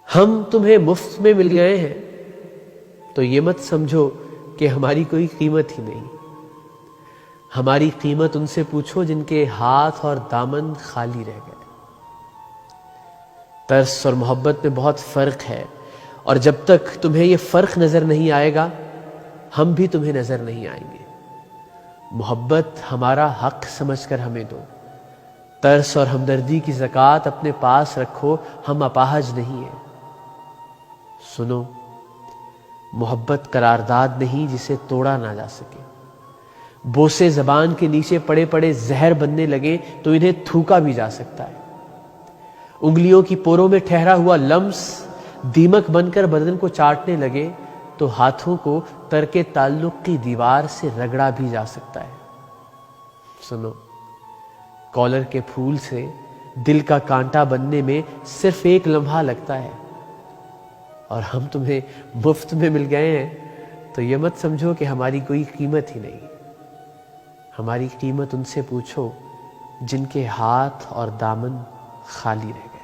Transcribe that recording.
ہم تمہیں مفت میں مل گئے ہیں تو یہ مت سمجھو کہ ہماری کوئی قیمت ہی نہیں۔ ہماری قیمت ان سے پوچھو جن کے ہاتھ اور دامن خالی رہ گئے۔ ترس اور محبت میں بہت فرق ہے، اور جب تک تمہیں یہ فرق نظر نہیں آئے گا ہم بھی تمہیں نظر نہیں آئیں گے۔ محبت ہمارا حق سمجھ کر ہمیں دو، ترس اور ہمدردی کی زکوٰۃ اپنے پاس رکھو، ہم اپاہج نہیں ہیں۔ سنو، محبت قرارداد نہیں جسے توڑا نہ جا سکے۔ بوسے زبان کے نیچے پڑے پڑے زہر بننے لگے تو انہیں تھوکا بھی جا سکتا ہے۔ انگلیوں کی پوروں میں ٹھہرا ہوا لمس دیمک بن کر بدن کو چاٹنے لگے تو ہاتھوں کو ترک تعلق کی دیوار سے رگڑا بھی جا سکتا ہے۔ سنو، کالر کے پھول سے دل کا کانٹا بننے میں صرف ایک لمحہ لگتا ہے، اور ہم تمہیں مفت میں مل گئے ہیں تو یہ مت سمجھو کہ ہماری کوئی قیمت ہی نہیں۔ ہماری قیمت ان سے پوچھو جن کے ہاتھ اور دامن خالی رہ گئے۔